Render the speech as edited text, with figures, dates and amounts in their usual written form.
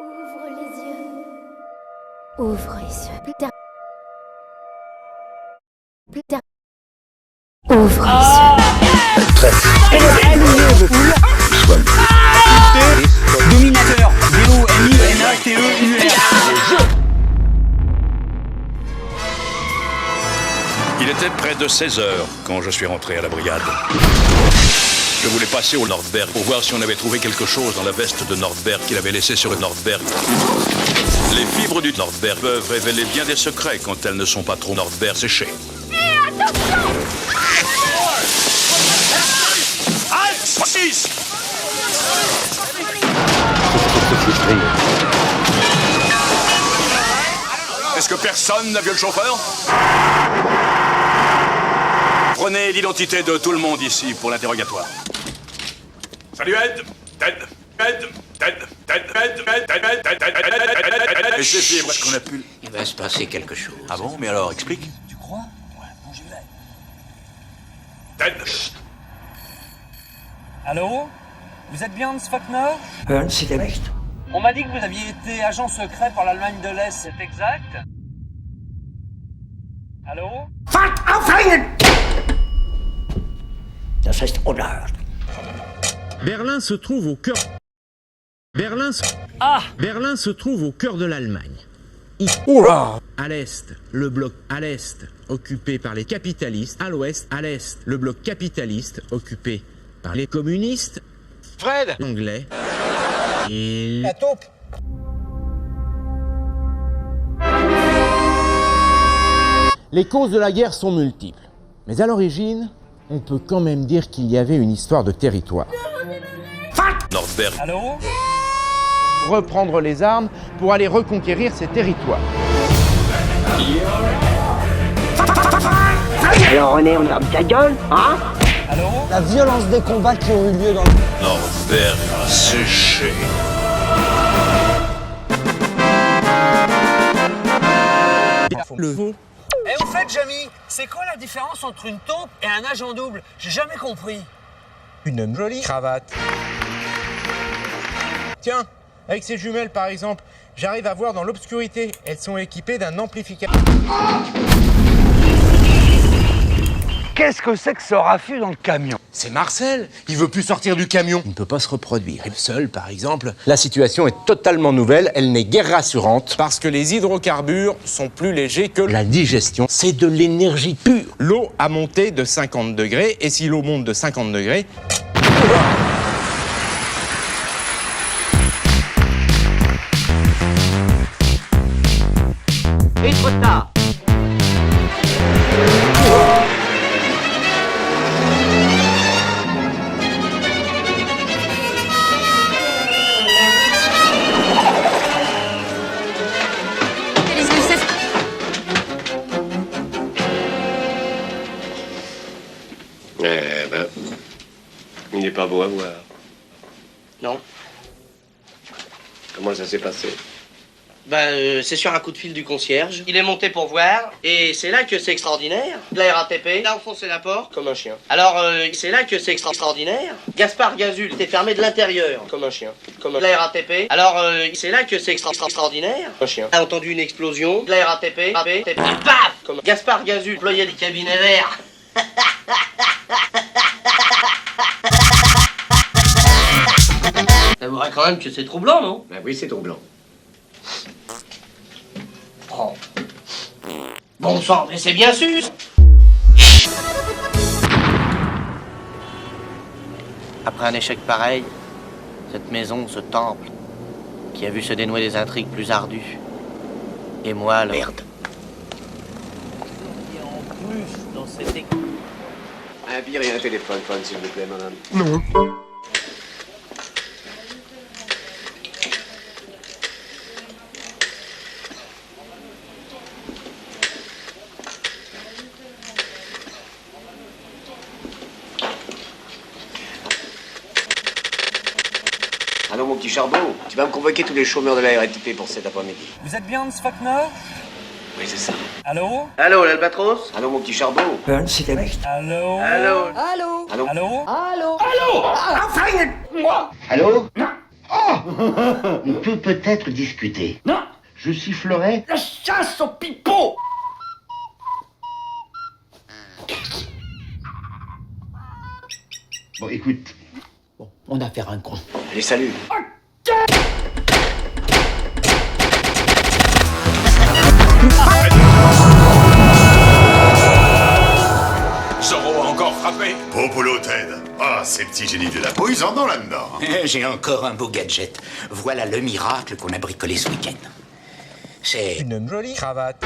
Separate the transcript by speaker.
Speaker 1: Ouvre les yeux. Ouvre les yeux. Putain. Putain. Ouvre les yeux.
Speaker 2: Dominateur, D-O-M-I-N-A-T-E-U-R.
Speaker 3: Il était près de 16 heures quand je suis rentré à la brigade. Je voulais passer au Nordberg pour voir si on avait trouvé quelque chose dans la veste de Nordberg qu'il avait laissé sur le Nordberg. Les fibres du Nordberg peuvent révéler bien des secrets quand elles ne sont pas trop Nordberg séchées. Est-ce que personne n'a vu le chauffeur? Prenez l'identité de tout le monde ici pour l'interrogatoire. Salut Ed! Et ces fibres, est-ce qu'on a pu...
Speaker 4: Il va se passer quelque chose.
Speaker 3: Ah bon? Mais alors, explique.
Speaker 2: Tu crois? Ouais, bougez-la.
Speaker 3: Ted!
Speaker 2: Allô? Vous êtes bien Hans Faulkner?
Speaker 4: C'est echt.
Speaker 2: On m'a dit que vous aviez été agent secret pour l'Allemagne de l'Est, c'est exact? Allô?
Speaker 4: Das heißt Unart.
Speaker 5: Berlin se trouve au cœur. Berlin se trouve au cœur de l'Allemagne. À l'est, le bloc à l'est occupé par les capitalistes. À l'ouest, à l'est, le bloc capitaliste occupé par les communistes.
Speaker 6: Fred!
Speaker 5: Anglais. Et
Speaker 2: La taupe!
Speaker 5: les causes de la guerre sont multiples. Mais à l'origine, on peut quand même dire qu'il y avait une histoire de territoire.
Speaker 3: Nordberg.
Speaker 2: Allô?
Speaker 5: Reprendre les armes pour aller reconquérir ces territoires.
Speaker 4: Alors René, on ferme ta gueule, hein?
Speaker 2: Allô?
Speaker 7: La violence des combats qui ont eu lieu dans le...
Speaker 3: Nordberg séché.
Speaker 5: Le veau.
Speaker 2: Eh, au fait, Jamy, c'est quoi la différence entre une taupe et un agent double? J'ai jamais compris.
Speaker 5: Une jolie cravate. Tiens, avec ces jumelles par exemple, j'arrive à voir dans l'obscurité. Elles sont équipées d'un amplificateur.
Speaker 6: Qu'est-ce que c'est que ce raffut dans le camion?
Speaker 5: C'est Marcel, il veut plus sortir du camion. Il ne peut pas se reproduire. Seul, par exemple, la situation est totalement nouvelle, elle n'est guère rassurante. Parce que les hydrocarbures sont plus légers que la digestion. C'est de l'énergie pure. L'eau a monté de 50 degrés, et si l'eau monte de 50 degrés...
Speaker 4: Et trop tard.
Speaker 8: Eh ben, il n'est pas beau à voir.
Speaker 4: Non.
Speaker 8: Comment ça s'est passé?
Speaker 4: C'est sur un coup de fil du concierge. Il est monté pour voir, et c'est là que c'est extraordinaire. La RATP, là, enfoncé la porte.
Speaker 8: Comme un chien.
Speaker 4: Alors, c'est là que c'est extraordinaire. Gaspard Gazul était fermé de l'intérieur.
Speaker 8: Comme un chien. Comme un...
Speaker 4: La RATP. Alors, c'est là que c'est extraordinaire.
Speaker 8: Un chien.
Speaker 4: A entendu une explosion. La RATP. Paf.
Speaker 8: Comme...
Speaker 4: Gaspard Gazul employait des cabinets verts. T'avouerais quand même que c'est troublant, non?
Speaker 8: Ben oui, c'est troublant.
Speaker 4: Oh. Bon sang, mais c'est bien sûr. Après un échec pareil, cette maison, ce temple, qui a vu se dénouer des intrigues plus ardues. Et moi, la merde. Et en plus, dans cette équipe...
Speaker 8: Un bière et un téléphone, s'il vous plaît, madame.
Speaker 5: Non.
Speaker 8: Allô, mon petit charbon, tu vas me convoquer tous les chômeurs de la RATP pour cet après-midi.
Speaker 2: Vous êtes bien Hans Faulkner?
Speaker 8: Oui, c'est ça.
Speaker 2: Allô?
Speaker 4: Allô, l'Albatros?
Speaker 8: Allô, mon petit charbon.
Speaker 2: Allô?
Speaker 4: Allô?
Speaker 1: Allô?
Speaker 8: Allô?
Speaker 2: Allô?
Speaker 1: Allô?
Speaker 4: Allô?
Speaker 1: Allô?
Speaker 4: Moi!
Speaker 9: Allô? Non. Oh. On peut peut-être discuter. Non. Je sifflerai.
Speaker 8: La chasse au pipeau.
Speaker 9: Bon, écoute.
Speaker 8: Bon, on a affaire à un con.
Speaker 4: Allez, salut.
Speaker 3: Zorro a encore frappé.
Speaker 10: Popolo Ted. Ah, ces petits génies de la peau, ils en ont là-dedans.
Speaker 11: J'ai encore un beau gadget. Voilà le miracle qu'on a bricolé ce week-end. C'est
Speaker 6: Une jolie cravate.